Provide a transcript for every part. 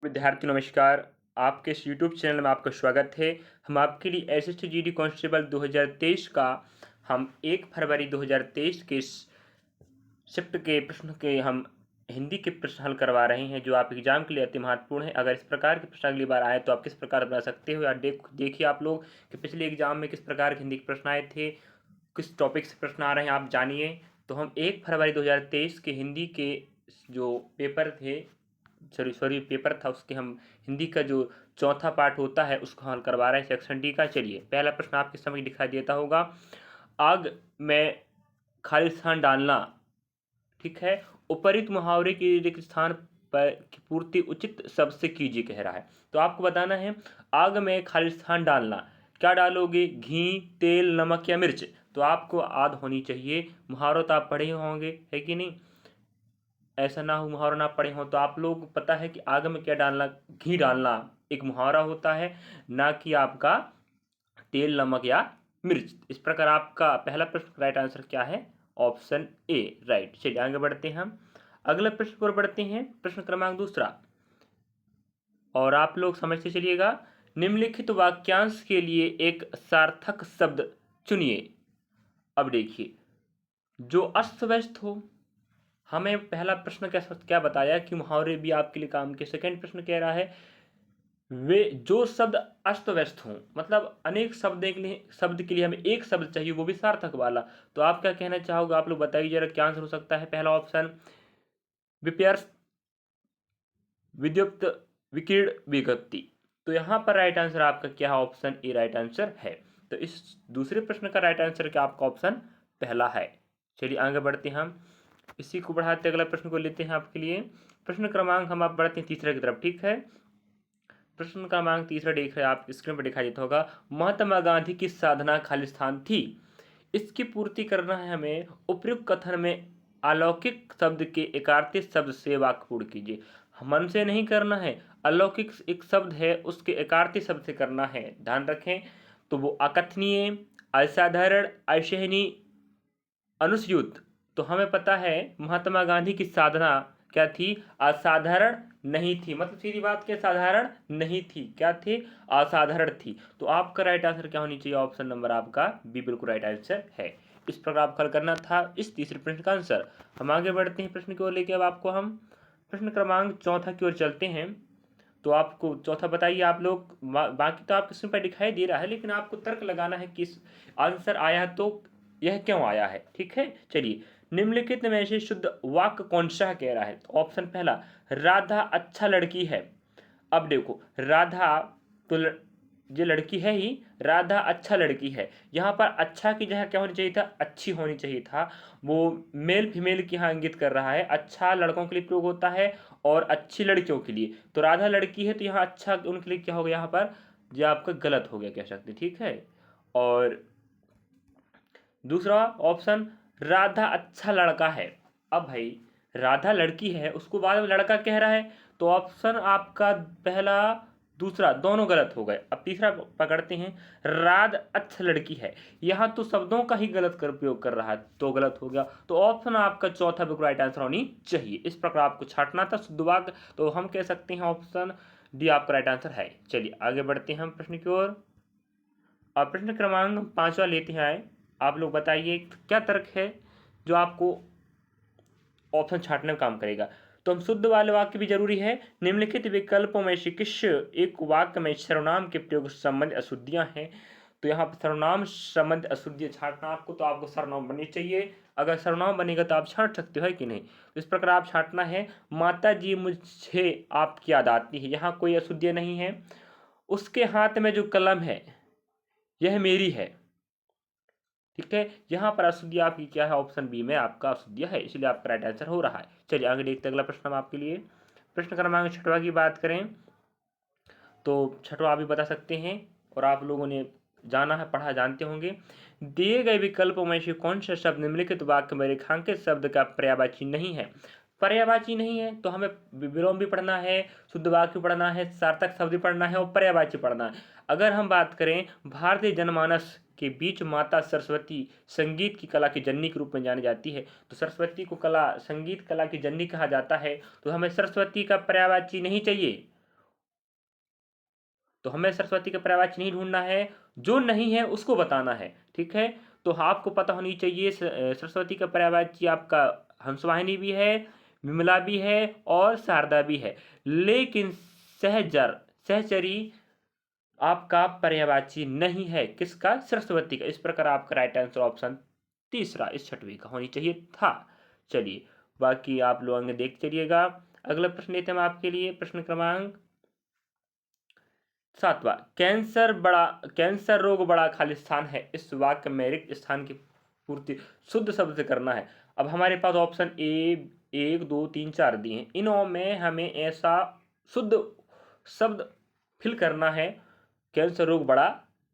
विद्यार्थी नमस्कार। आपके इस यूट्यूब चैनल में आपका स्वागत है। हम आपके लिए एसएससी जीडी कांस्टेबल 2023 का हम 1 फरवरी 2023 के शिफ्ट के प्रश्न के हम हिंदी के प्रश्न हल करवा रहे हैं, जो आप एग्जाम के लिए अति महत्वपूर्ण है। अगर इस प्रकार के प्रश्न अगली बार आए तो आप किस प्रकार बना सकते हो, या देखिए आप लोग कि पिछले एग्जाम में किस प्रकार के हिंदी के प्रश्न आए थे, किस टॉपिक से प्रश्न आ रहे हैं, आप जानिए। तो हम 1 फरवरी 2023 के हिंदी के जो पेपर थे, सॉरी पेपर था, उसके हम हिंदी का जो चौथा पार्ट होता है उसको हल करवा रहे हैं, सेक्शन डी का। चलिए, पहला प्रश्न आपके समझ दिखाई देता होगा। आग में खालिस्तान डालना, ठीक है। उपरिक्त मुहावरे के रिक्त स्थान पर की पूर्ति उचित शब्द से कीजिए कह रहा है। तो आपको बताना है, आग में खालिस्तान डालना, क्या डालोगे? घी, तेल, नमक या मिर्च? तो आपको आद होनी चाहिए। मुहावरा तो आप पढ़े होंगे, है कि नहीं? ऐसा ना हो मुहावरा ना पढ़े हो, तो आप लोग पता है कि आग में क्या डालना, घी डालना एक मुहावरा होता है, ना कि आपका तेल, नमक या मिर्च। इस प्रकार आपका पहला प्रश्न राइट आंसर क्या है? Option A, right. चलिए आगे बढ़ते हैं हम अगले प्रश्न पर बढ़ते हैं। प्रश्न क्रमांक दूसरा, और आप लोग समझते चलिएगा। निम्नलिखित वाक्यांश के लिए एक सार्थक शब्द चुनिए। अब देखिए, जो अस्त व्यस्त हो। हमें पहला प्रश्न क्या बताया कि मुहावरे भी आपके लिए काम के। सेकंड प्रश्न कह रहा है, वे जो शब्द अस्त व्यस्त हों, मतलब अनेक शब्द के लिए हमें एक शब्द चाहिए, वो भी सार्थक वाला। तो आप क्या कहना चाहोगे? आप लोग बताइए जरा, क्या आंसर हो सकता है? पहला ऑप्शन विपर्य, विद्युत, विकिरण, विज्ञप्ति। तो यहाँ पर राइट आंसर आपका क्या है? ऑप्शन ए राइट आंसर है। तो इस दूसरे प्रश्न का राइट आंसर क्या आपका? ऑप्शन पहला है। चलिए आगे बढ़ते हैं हम इसी को बढ़ाते अगला प्रश्न को लेते हैं आपके लिए। प्रश्न क्रमांक हम आप बढ़ते हैं तीसरे की तरफ, ठीक है। प्रश्न क्रमांक तीसरा देख रहे हैं आप, स्क्रीन पर दिखाई देता होगा। महात्मा गांधी की साधना खालिस्तान थी। इसकी पूर्ति करना है हमें। उपयुक्त कथन में अलौकिक शब्द के एकार्थिक शब्द से वाक्य पूर्ण कीजिए। मन से नहीं करना है, अलौकिक एक शब्द है उसके एकार्थिक शब्द से करना है, ध्यान रखें। तो वो अकथनीय, असाधारण, असहनीय, अनुस्यूत। तो हमें पता है महात्मा गांधी की साधना क्या थी? असाधारण नहीं थी। मतलब सीधी बात, क्या साधारण नहीं थी, क्या थी? असाधारण थी। तो आपका राइट आंसर क्या होनी चाहिए? ऑप्शन नंबर आपका बी बिल्कुल राइट आंसर है। इस प्रकार आपको हल करना था इस तीसरे प्रश्न का आंसर। हम आगे बढ़ते हैं प्रश्न की ओर लेके। अब आपको हम प्रश्न क्रमांक चौथा की ओर चलते हैं। तो आपको चौथा बताइए आप लोग। बाकी तो आपके स्क्रीन पर दिखाई दे रहा है, लेकिन आपको तर्क लगाना है किस आंसर आया है, तो यह क्यों आया है, ठीक है। चलिए, निम्नलिखित में से शुद्ध वाक्य कौन सा कह रहा है? तो ऑप्शन पहला, राधा अच्छा लड़की है। अब देखो, राधा तो ये लड़की है ही, राधा अच्छा लड़की है। यहाँ पर अच्छा की जगह क्या होनी चाहिए था? अच्छी होनी चाहिए था। वो मेल फीमेल की यहाँ इंगित कर रहा है। अच्छा लड़कों के लिए प्रयोग होता है और अच्छी लड़कियों के लिए। तो राधा लड़की है, तो यहाँ अच्छा उनके लिए क्या हो गया? यहाँ पर ये आपका गलत हो गया, कह सकते, ठीक है। और दूसरा ऑप्शन, राधा अच्छा लड़का है। अब भाई, राधा लड़की है, उसको बाद में लड़का कह रहा है, तो ऑप्शन आपका पहला दूसरा दोनों गलत हो गए। अब तीसरा पकड़ते हैं, राध अच्छा लड़की है। यहाँ तो शब्दों का ही गलत कर प्रयोग कर रहा है, तो गलत हो गया। तो ऑप्शन आपका चौथा बिल्कुल राइट आंसर होनी चाहिए। इस प्रकार आपको छांटना था शुद्ध वाक्य, तो हम कह सकते हैं ऑप्शन डी आपका राइट आंसर है। चलिए आगे बढ़ते हैं हम प्रश्न की ओर। और प्रश्न क्रमांक पांचवा लेते हैं। आप लोग बताइए क्या तर्क है जो आपको ऑप्शन छांटने में काम करेगा। तो हम शुद्ध वाले वाक्य भी जरूरी है। निम्नलिखित विकल्पों में से किस एक वाक्य में सर्वनाम के प्रयोग संबंध अशुद्धियां हैं? तो यहाँ पर सर्वनाम संबंध अशुद्धियां छांटना आपको, तो आपको सर्वनाम बननी चाहिए। अगर सर्वनाम बनेगा तो आप छांट सकते हो, है कि नहीं? तो इस प्रकार आप छांटना है। माता जी मुझे आपकी याद आती है, यहाँ कोई अशुद्धियां नहीं है। उसके हाथ में जो कलम है यह मेरी है, ठीक है। यहाँ पर अशुद्धियाँ आपकी क्या है? ऑप्शन बी में आपका अशुद्धियाँ है, इसलिए आपका राइट आंसर हो रहा है। चलिए आगे देखते हैं अगला प्रश्न हम आपके लिए। प्रश्न क्रमांक छठवा की बात करें तो छठवा आप भी बता सकते हैं, और आप लोगों ने जाना है, पढ़ा, जानते होंगे। दिए गए विकल्पों में से कौन सा शब्द निम्नलिखित वाक्य में रेखांकित शब्द का पर्यायवाची नहीं है? पर्यायवाची नहीं है तो हमें विलोम भी पढ़ना है, शुद्ध वाक्य भी पढ़ना है, सार्थक शब्द भी पढ़ना है और पर्यायवाची पढ़ना है। अगर हम बात करें भारतीय जनमानस के बीच माता सरस्वती संगीत की कला की जननी के रूप में जानी जाती है, तो सरस्वती को कला, संगीत कला की जननी कहा जाता है, तो हमें सरस्वती का पर्यायवाची नहीं चाहिए, तो हमें सरस्वती का पर्यायवाची नहीं ढूंढना है, जो नहीं है उसको बताना है। ठीक है, तो आपको पता होनी चाहिए सरस्वती का पर्यायवाची आपका हंसवाहिनी भी है, विमला भी है और शारदा भी है, लेकिन सहचरी आपका पर्यायवाची नहीं है। किसका? सरस्वती का। इस प्रकार आपका राइट आंसर ऑप्शन तीसरा इस छठवीं का होनी चाहिए था। चलिए बाकी आप लोग आगे देख चलिएगा। अगला प्रश्न लेते हैं हम आपके लिए, प्रश्न क्रमांक 7वां। कैंसर रोग बड़ा खालिस्तान है, इस वाक्य में रिक्त स्थान की पूर्ति शुद्ध शब्द से करना है। अब हमारे पास ऑप्शन ए 1 2 3 4 दिए हैं, इनों में हमें ऐसा शुद्ध शब्द फिल करना है, कैंसर रोग बड़ा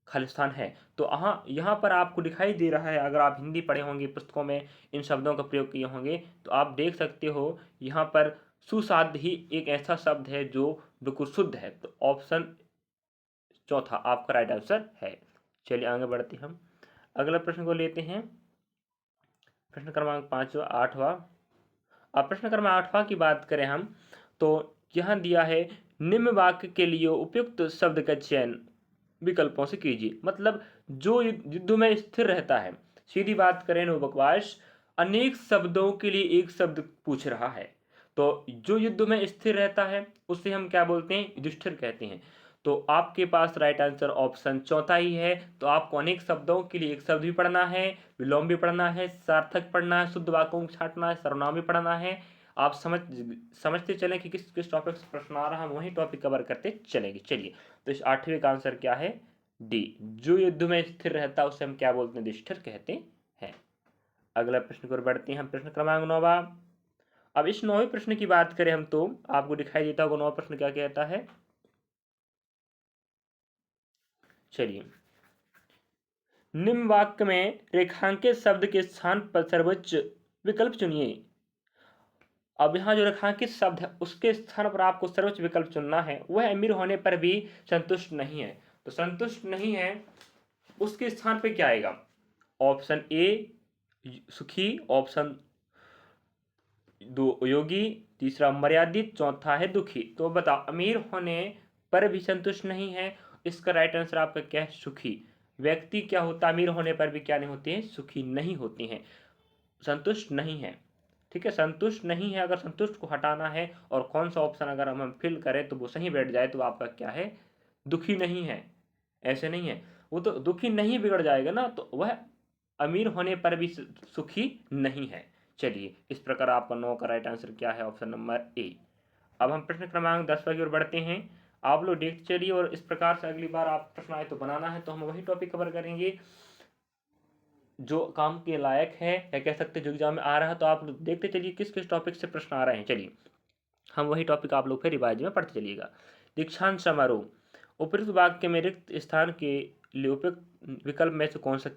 खालिस्तान है। तो यहाँ पर आपको दिखाई दे रहा है, अगर आप हिंदी पढ़े होंगे पुस्तकों में इन शब्दों का प्रयोग किए होंगे तो आप देख सकते हो यहाँ पर सुसाध्य ही एक ऐसा शब्द है जो बिल्कुल शुद्ध है। तो ऑप्शन चौथा आपका राइट आंसर है। चलिए आगे बढ़ते हम, अगला प्रश्न को लेते हैं, प्रश्न क्रमांक 8वां। अब प्रश्न क्रमांक 8वां की बात करें हम तो यहाँ दिया है, निम्न वाक्य के लिए उपयुक्त शब्द का चयन विकल्पों से कीजिए। मतलब जो युद्ध में स्थिर रहता है, सीधी बात करें नो बकवास, अनेक शब्दों के लिए एक शब्द पूछ रहा है। तो जो युद्ध में स्थिर रहता है उसे हम क्या बोलते हैं? युधिष्ठिर कहते हैं। तो आपके पास राइट आंसर ऑप्शन चौथा ही है। तो आपको अनेक शब्दों के लिए एक शब्द भी पढ़ना है, विलोम भी पढ़ना है, सार्थक पढ़ना है, शुद्ध वाक्यों को छांटना है, सर्वनाम भी पढ़ना है। आप समझते चलें कि किस किस टॉपिक से प्रश्न आ रहा है, हम वही टॉपिक कवर करते चलेंगे। चलिए तो इस 8वें का आंसर क्या है? डी, जो युद्ध में स्थिर रहता है उसे हम क्या बोलते हैं? युधिष्ठिर कहते हैं। अगला प्रश्न को बढ़ते हैं हम, प्रश्न क्रमांक 9वां। अब इस 9वें प्रश्न की बात करें हम तो आपको दिखाई देता होगा 9वां प्रश्न क्या कहता है। चलिए, निम्न वाक्य में रेखांकित शब्द के स्थान पर सर्वोच्च विकल्प चुनिए। अब यहाँ जो रेखांकित शब्द है उसके स्थान पर आपको सर्वोच्च विकल्प चुनना है। वह अमीर होने पर भी संतुष्ट नहीं है। तो संतुष्ट नहीं है उसके स्थान पे क्या आएगा? ऑप्शन ए सुखी, ऑप्शन 2 योगी, तीसरा मर्यादित, चौथा है दुखी। तो बताओ, अमीर होने पर भी संतुष्ट नहीं है, इसका राइट आंसर आपका क्या है? सुखी। व्यक्ति क्या होता है? अमीर होने पर भी क्या नहीं होते हैं? सुखी नहीं होते हैं, संतुष्ट नहीं है। ठीक है, संतुष्ट नहीं है। अगर संतुष्ट को हटाना है और कौन सा ऑप्शन अगर हम फिल करें तो वो सही बैठ जाए तो आपका क्या है? दुखी नहीं है। ऐसे नहीं है, वो तो दुखी नहीं बिगड़ जाएगा ना, तो वह अमीर होने पर भी सुखी नहीं है। चलिए इस प्रकार आपका 9 का राइट आंसर क्या है? Option number A. अब हम प्रश्न क्रमांक 10 की ओर बढ़ते हैं। आप लोग देखते चलिए और इस प्रकार से अगली बार आप प्रश्न आए तो बनाना है, तो हम वही टॉपिक कवर करेंगे जो काम के लायक है, या कह सकते जो एग्जाम में आ रहा है। तो आप लोग देखते चलिए किस किस टॉपिक से प्रश्न आ रहे हैं। चलिए हम वही टॉपिक आप लोग फिर रिवाइज में पढ़ते चलिएगा। दीक्षांत समारोह, उपयुक्त वाक्य में रिक्त स्थान के लिए उपयुक्त विकल्प में से कौन सा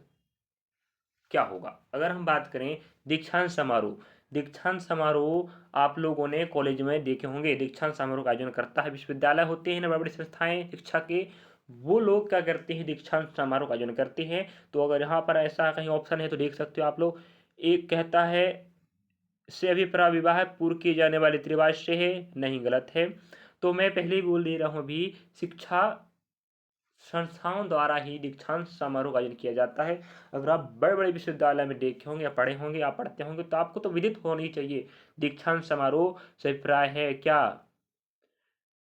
क्या होगा? अगर हम बात करें दीक्षांत समारोह, दीक्षांत समारोह आप लोगों ने कॉलेज में देखे होंगे। दीक्षांत समारोह का आयोजन करता है विश्वविद्यालय होते हैं ना, बड़ी बड़ी संस्थाएं शिक्षा के, वो लोग क्या करते हैं? दीक्षांत समारोह का आयोजन करते हैं। तो अगर यहाँ पर ऐसा कहीं ऑप्शन है तो देख सकते हो आप लोग। एक कहता है से अभिप्राय विवाह पूर्व किए जाने वाले त्रिवाज से है, नहीं गलत है। तो मैं पहले ही बोल दे रहा हूँ अभी, शिक्षा संस्थाओं द्वारा ही दीक्षांत समारोह का आयोजन किया जाता है। अगर आप बड़े बड़े विश्वविद्यालय में देखे होंगे या पढ़े होंगे या पढ़ते होंगे तो आपको तो विदित होनी चाहिए। दीक्षांत समारोह से अभिप्राय है क्या?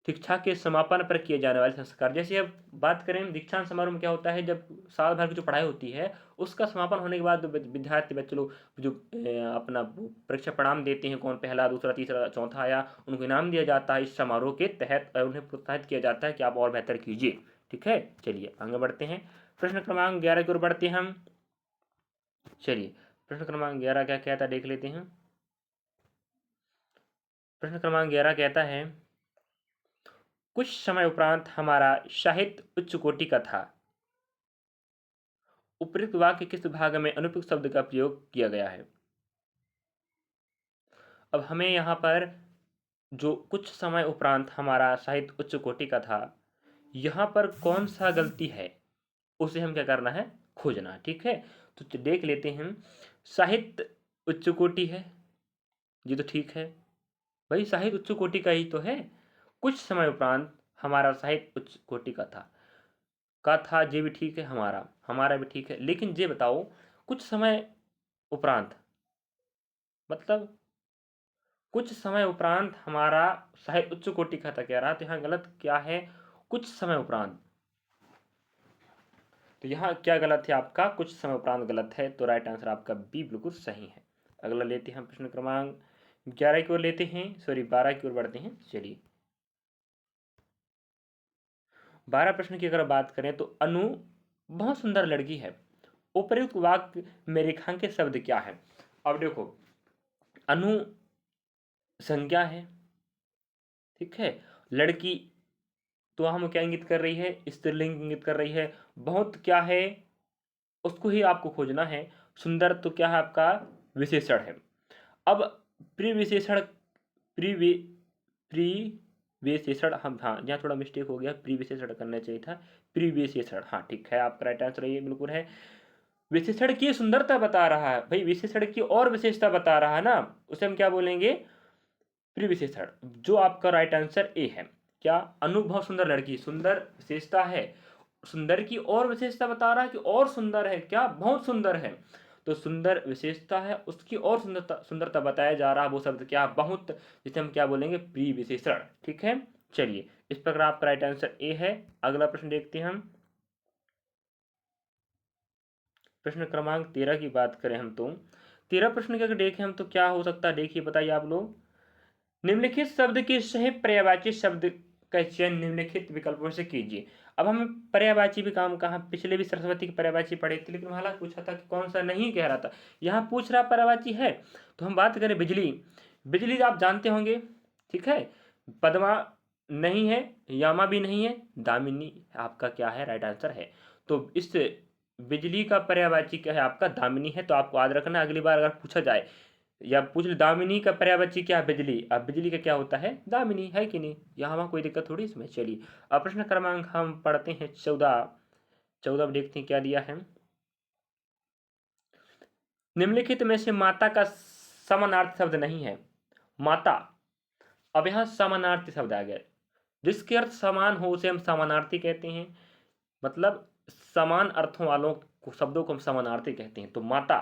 शिक्षा के समापन पर किए जाने वाले संस्कार। जैसे अब बात करें दीक्षांत समारोह में क्या होता है, जब साल भर की जो पढ़ाई होती है उसका समापन होने के बाद विद्यार्थी बच्चे लोग जो अपना परीक्षा परिणाम देते हैं, कौन पहला दूसरा तीसरा चौथा आया, उनको इनाम दिया जाता है। इस समारोह के तहत उन्हें प्रोत्साहित किया जाता है कि आप और बेहतर कीजिए। ठीक है, चलिए आगे बढ़ते हैं, प्रश्न क्रमांक 11 की ओर बढ़ते हैं हम। चलिए प्रश्न क्रमांक 11 क्या कहता है देख लेते हैं। प्रश्न क्रमांक 11 कहता है, कुछ समय उपरांत हमारा साहित्य उच्च कोटि का था। उपयुक्त वाक्य किस भाग में अनुपयुक्त शब्द का प्रयोग किया गया है? अब हमें यहाँ पर जो कुछ समय उपरांत हमारा साहित्य उच्च कोटि का था, यहाँ पर कौन सा गलती है उसे हम क्या करना है? खोजना। ठीक है, तो देख लेते हैं। साहित्य उच्च कोटि है, ये तो ठीक है भाई, साहित्य उच्च कोटि का ही तो है। कुछ समय उपरांत हमारा साहित्य उच्च कोटि का था, ये भी ठीक है, हमारा भी ठीक है। लेकिन ये बताओ कुछ समय उपरांत, मतलब कुछ समय उपरांत हमारा साहित्य उच्च कोटि का था कह रहा, तो यहाँ गलत क्या है, कुछ समय उपरांत। तो यहाँ क्या गलत है आपका, कुछ समय उपरांत गलत है, तो राइट आंसर आपका बी बिल्कुल सही है। अगला लेते हैं हम प्रश्न क्रमांक 11 की ओर लेते हैं, सॉरी 12 की ओर बढ़ते हैं। चलिए 12 प्रश्न की अगर बात करें तो अनु बहुत सुंदर लड़की है, उपर्युक्त वाक्य में रेखांकित शब्द क्या है। अब देखो अनु संज्ञा है, ठीक है, लड़की तो हम क्या इंगित कर रही है, स्त्रीलिंग इंगित कर रही है, बहुत क्या है उसको ही आपको खोजना है, सुंदर तो क्या है आपका विशेषण है। अब प्रिविशेषण प्री प्रीविशेषण, हम हाँ यहाँ थोड़ा मिस्टेक हो गया, प्रीविशेषण करना चाहिए था, प्रीविशेषण, हाँ ठीक है आपका राइट आंसर ये बिल्कुल है। विशेषण की सुंदरता बता रहा है भाई, विशेषण की और विशेषता बता रहा है ना, उसे हम क्या बोलेंगे, प्रीविशेषण। जो आपका राइट आंसर ए है। क्या अनु बहुत सुंदर लड़की, सुंदर विशेषता है, सुंदर की और विशेषता बता रहा है कि और सुंदर है, क्या बहुत सुंदर है, तो सुंदर विशेषता है, उसकी और सुंदरता सुंदरता बताया जा रहा है, वो शब्द क्या बहुत, जिसे हम क्या बोलेंगे प्री विशेषण, ठीक है। चलिए इस प्रकार आपका राइट आंसर ए है। अगला प्रश्न देखते हैं हम, प्रश्न क्रमांक 13 की बात करें हम तो 13 प्रश्न के अगर देखें हम तो क्या हो सकता है, देखिए बताइए आप लोग, निम्नलिखित शब्द के सही पर्यायवाची शब्द का चयन निम्नलिखित विकल्पों से कीजिए। अब हम पर्यायवाची भी काम कहा, पिछले भी सरस्वती की पर्यायवाची पढ़े थे, लेकिन वहां पूछा था कि कौन सा नहीं कह रहा था, यहाँ पूछ रहा पर्यायवाची है। तो हम बात करें बिजली, बिजली आप जानते होंगे, ठीक है, पद्मा नहीं है, यामा भी नहीं है, दामिनी आपका क्या है राइट आंसर है। तो इस बिजली का पर्यायवाची क्या है आपका दामिनी है, तो आपको याद रखना अगली बार अगर पूछा जाए या पूछ ले दामिनी का पर्यायवाची क्या है बिजली, अब बिजली का क्या होता है दामिनी, है कि नहीं, यहाँ वहाँ कोई दिक्कत थोड़ी इसमें। चलिए अब प्रश्न क्रमांक हम पढ़ते हैं 14, 14 में देखते हैं क्या दिया है। निम्नलिखित में से माता का समानार्थी शब्द नहीं है, माता, अब यहाँ समानार्थी शब्द आ गया, जिसके अर्थ समान हो उसे हम समानार्थी कहते हैं, मतलब समान अर्थों वालों को शब्दों को हम समानार्थी कहते हैं। तो माता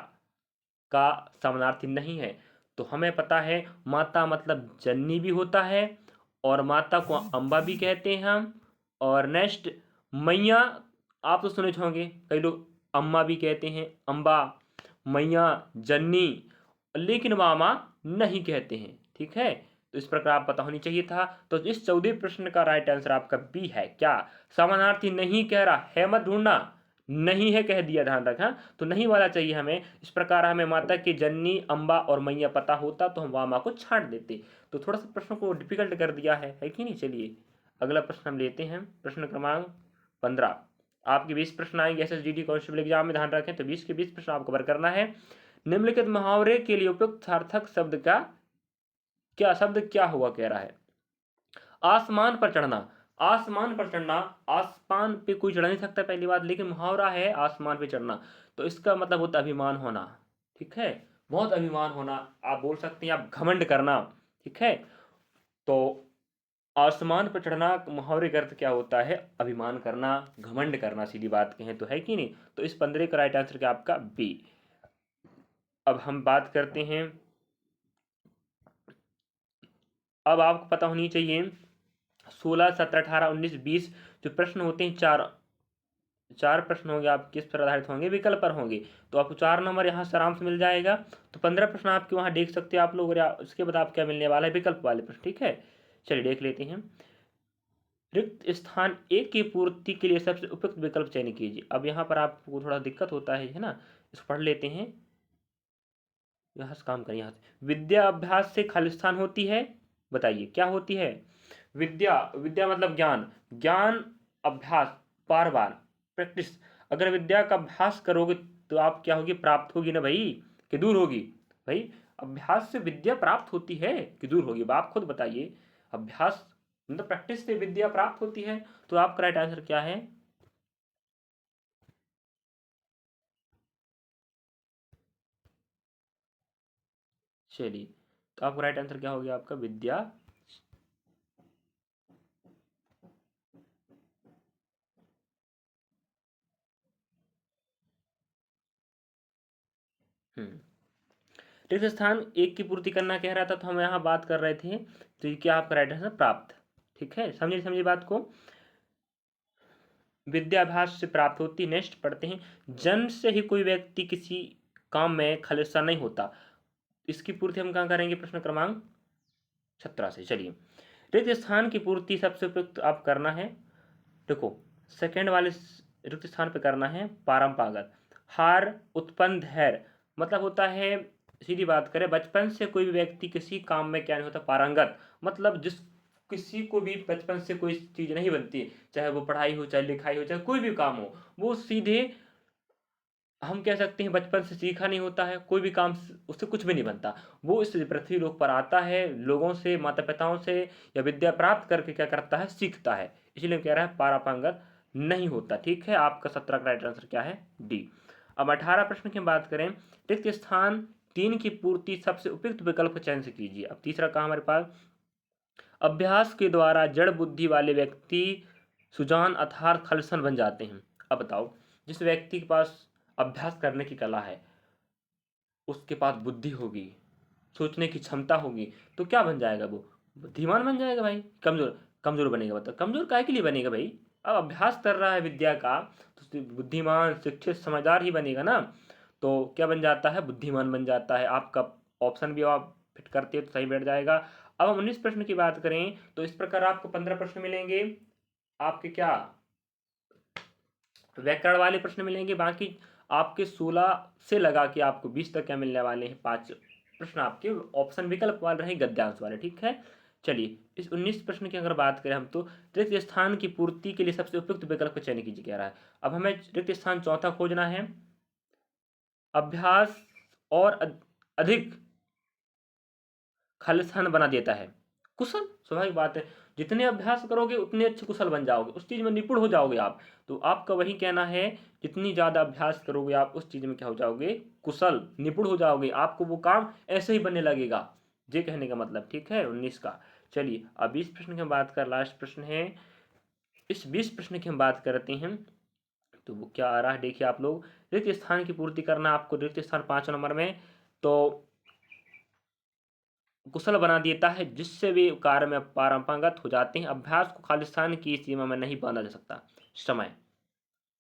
का समानार्थी नहीं है, तो हमें पता है माता मतलब जननी भी होता है, और माता को अम्बा भी कहते हैं हम, और नेक्स्ट मैया, आप तो सुने होंगे कई लोग अम्मा भी कहते हैं, अम्बा, मैया, जननी, लेकिन मामा नहीं कहते हैं, ठीक है। तो इस प्रकार आप पता होनी चाहिए था। तो इस 14 प्रश्न का राइट आंसर आपका बी है, क्या समानार्थी नहीं कह रहा है, मत ढूंढना, नहीं है कह दिया, ध्यान रखना, तो नहीं वाला चाहिए हमें। इस प्रकार हमें माता की जननी, अम्बा और मैया पता होता तो हम वामा को छांट देते, तो थोड़ा सा प्रश्न को डिफिकल्ट कर दिया है कि नहीं। चलिए अगला प्रश्न हम लेते हैं, प्रश्न क्रमांक 15। आपके 20 प्रश्न आएंगे SSGD कांस्टेबल एग्जाम में, ध्यान रखें, तो 20 के 20 प्रश्न आपको कवर करना है। निम्नलिखित मुहावरे के लिए उपयुक्त सार्थक शब्द का क्या, शब्द क्या हुआ कह रहा है। आसमान पर चढ़ना, आसमान पर चढ़ना, आसमान पे कोई चढ़ नहीं सकता पहली बात, लेकिन मुहावरा है आसमान पे चढ़ना, तो इसका मतलब होता है अभिमान होना, ठीक है, बहुत अभिमान होना, आप बोल सकते हैं आप घमंड करना, ठीक है। तो आसमान पर चढ़ना मुहावरे का अर्थ क्या होता है, अभिमान करना, घमंड करना, सीधी बात कहें तो, है कि नहीं। तो इस 15 का राइट आंसर क्या आपका बी। अब हम बात करते हैं, अब आपको पता होनी चाहिए 16, 17, 18, 19, 20 जो प्रश्न होते हैं, चार प्रश्न होंगे, आप किस पर आधारित होंगे, विकल्प पर होंगे, तो आपको 4 नंबर यहाँ से आराम से मिल जाएगा। तो 15 प्रश्न आपके वहाँ देख सकते हैं आप लोग, और उसके बाद आप क्या मिलने वाला है, विकल्प वाले प्रश्न, ठीक है। चलिए देख लेते हैं, रिक्त स्थान एक की पूर्ति के लिए सबसे उपयुक्त विकल्प चयन कीजिए। अब यहाँ पर आपको थोड़ा दिक्कत होता है ना, इसको पढ़ लेते हैं, यहाँ से काम करें, यहाँ से विद्या अभ्यास से खालिस्तान होती है, बताइए क्या होती है, विद्या, विद्या मतलब ज्ञान, ज्ञान अभ्यास बार बार प्रैक्टिस, अगर विद्या का अभ्यास करोगे तो आप क्या होगी, प्राप्त होगी ना भाई, कि दूर होगी, भाई अभ्यास से विद्या प्राप्त होती है कि दूर होगी, आप खुद बताइए, अभ्यास मतलब प्रैक्टिस से विद्या प्राप्त होती है, तो आपका राइट आंसर क्या है। चलिए तो आपका राइट आंसर क्या हो गया, आपका विद्या रिक्त स्थान एक की पूर्ति करना कह रहा था, तो हम यहाँ बात कर रहे थे, तो ये क्या आपका राइट आंसर प्राप्त। ठीक है, समझिए बात को, विद्याभ्यास से प्राप्त होती। नेक्स्ट पढ़ते हैं, जन्म से ही कोई व्यक्ति किसी काम में खालिस्तान नहीं होता। इसकी पूर्ति हम कहाँ करेंगे, प्रश्न क्रमांक 17 से। चलिए, रिक्त स्थान की पूर्ति सबसे उपयुक्त आप करना है, देखो सेकंड वाले रिक्त स्थान पे करना है पारंपरागत। हार उत्पन्न धैर्य मतलब होता है, सीधी बात करें, बचपन से कोई भी व्यक्ति किसी काम में क्या नहीं होता, पारंगत, मतलब जिस किसी को भी बचपन से कोई चीज़ नहीं बनती, चाहे वो पढ़ाई हो, चाहे लिखाई हो, चाहे कोई भी काम हो, वो सीधे हम कह सकते हैं बचपन से सीखा नहीं होता है, कोई भी काम उससे कुछ भी नहीं बनता। वो इस पृथ्वी लोक पर आता है, लोगों से, माता पिताओं से या विद्या प्राप्त करके क्या करता है, सीखता है। इसलिए कह रहा है पारंगत नहीं होता। ठीक है, आपका 17 का राइट आंसर क्या है, डी। अब 18 प्रश्न की बात करें, रिक्त स्थान 3 की पूर्ति सबसे उपयुक्त विकल्प का चयन से कीजिए। अब तीसरा कहा हमारे पास, अभ्यास के द्वारा जड़ बुद्धि वाले व्यक्ति सुजान अर्थात खलसन बन जाते हैं। अब बताओ, जिस व्यक्ति के पास अभ्यास करने की कला है, उसके पास बुद्धि होगी, सोचने की क्षमता होगी, तो क्या बन जाएगा, वो बुद्धिमान बन जाएगा भाई। कमजोर कमजोर बनेगा, बताओ कमजोर काहे के लिए बनेगा भाई। अब अभ्यास कर रहा है विद्या का, तो बुद्धिमान शिक्षित समझदार ही बनेगा ना, तो क्या बन जाता है, बुद्धिमान बन जाता है। आपका ऑप्शन भी आप फिट करते हो तो सही बैठ जाएगा। अब हम 19 प्रश्न की बात करें, तो इस प्रकार आपको 15 प्रश्न मिलेंगे, आपके क्या व्याकरण वाले प्रश्न मिलेंगे, बाकी आपके 16 से लगा के आपको 20 तक क्या मिलने वाले हैं, 5 प्रश्न आपके ऑप्शन विकल्प वाले रहे, गद्यांश वाले। ठीक है, चलिए इस 19 प्रश्न की अगर बात करें हम, तो रिक्त स्थान की पूर्ति के लिए सबसे उपयुक्त विकल्प का चयन कीजिए कह रहा है। अब हमें रिक्त स्थान चौथा खोजना है, अभ्यास और अधिक खालिस्तान बना देता है। कुशल, स्वाभाविक बात है, जितने अभ्यास करोगे उतने अच्छे कुशल बन जाओगे, उस चीज़ में निपुण हो जाओगे आप। तो आपका वही कहना है, जितनी ज़्यादा अभ्यास करोगे आप उस चीज़ में क्या हो जाओगे, कुशल, निपुण हो जाओगे, आपको वो काम ऐसे ही बनने लगेगा। ये कहने का मतलब। ठीक है, 19 का। चलिए अब 20 प्रश्न की हम बात कर, लास्ट प्रश्न है, इस 20 प्रश्न की हम बात करते हैं, तो वो क्या आ रहा है, देखिए आप लोग, रिक्त स्थान की पूर्ति करना आपको, रिक्त स्थान 5 नंबर में, तो कुशल बना देता है, जिससे वे कार्य में पारंगत हो जाते हैं। अभ्यास को खालिस्तान की सीमा में नहीं बांधा जा सकता। समय,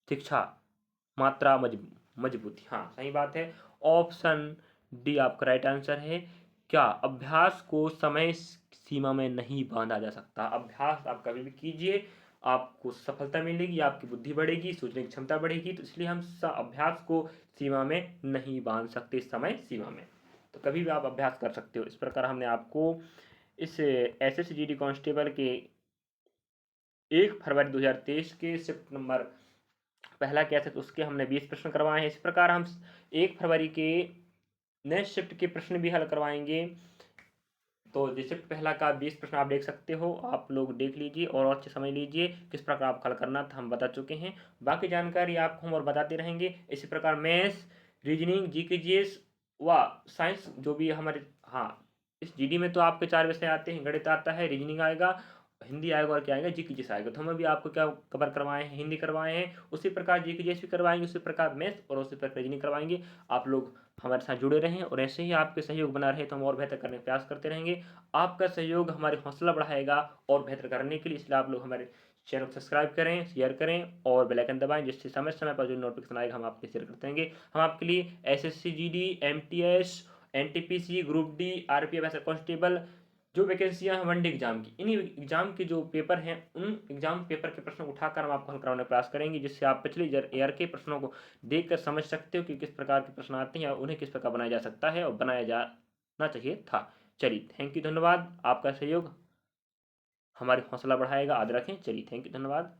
शिक्षा, मात्रा, मजबूती, हाँ सही बात है, ऑप्शन डी आपका राइट आंसर है। क्या, अभ्यास को समय सीमा में नहीं बांधा जा सकता। अभ्यास आप कभी भी कीजिए, आपको सफलता मिलेगी, आपकी बुद्धि बढ़ेगी, सोचने की क्षमता बढ़ेगी, तो इसलिए हम अभ्यास को सीमा में नहीं बांध सकते, समय सीमा में। तो कभी भी आप अभ्यास कर सकते हो। इस प्रकार हमने आपको इस SSGD कांस्टेबल के 1 फरवरी 2023 के शिफ्ट नंबर पहला क्या था, तो उसके हमने 20 प्रश्न करवाए हैं। इस प्रकार हम 1 फरवरी के नेक्स्ट शिफ्ट के प्रश्न भी हल करवाएंगे। तो जैसे पहला का 20 प्रश्न आप देख सकते हो, आप लोग देख लीजिए और अच्छे समझ लीजिए किस प्रकार आप हल करना था, हम बता चुके हैं। बाकी जानकारी आपको हम और बताते रहेंगे। इसी प्रकार मैथ्स, रीजनिंग, GK/GS व साइंस जो भी हमारे, हाँ इस GD में तो आपके 4 विषय आते हैं, गणित आता है, रीजनिंग आएगा, हिंदी आएगा और क्या आएगा, GK/GS आएगा। तो हम अभी आपको क्या कवर करवाए हैं, हिंदी करवाए हैं, उसी प्रकार GK/GS भी करवाएंगे, उसी प्रकार मैथ्स और उसी प्रकार रीजनिंग करवाएंगे। आप लोग हमारे साथ जुड़े रहें और ऐसे ही आपके सहयोग बना रहे, तो हम और बेहतर करने का प्रयास करते रहेंगे। आपका सहयोग हमारी हौसला बढ़ाएगा और बेहतर करने के लिए, इसलिए आप लोग हमारे चैनल को सब्सक्राइब करें, शेयर करें और बेल आइकन दबाएं, जिससे समय समय पर जो नोटिफिकेशन आएगा हम आपके शेयर करते रहेंगे। हम आपके लिए SSC/GD, MTS, NTPC, group D, RPF constable जो वैकेंसियां हैं 1 डे एग्जाम की, इन्हीं एग्जाम के जो पेपर हैं, उन एग्जाम पेपर के प्रश्न उठाकर हम आपको हल कराने का प्रयास करेंगे, जिससे आप पिछले ईयर के प्रश्नों को देखकर समझ सकते हो कि किस प्रकार के प्रश्न आते हैं और उन्हें किस प्रकार बनाया जा सकता है और बनाया जाना चाहिए था। चलिए थैंक यू, धन्यवाद। आपका सहयोग हमारी हौसला बढ़ाएगा, याद रखें। चलिए थैंक यू, धन्यवाद।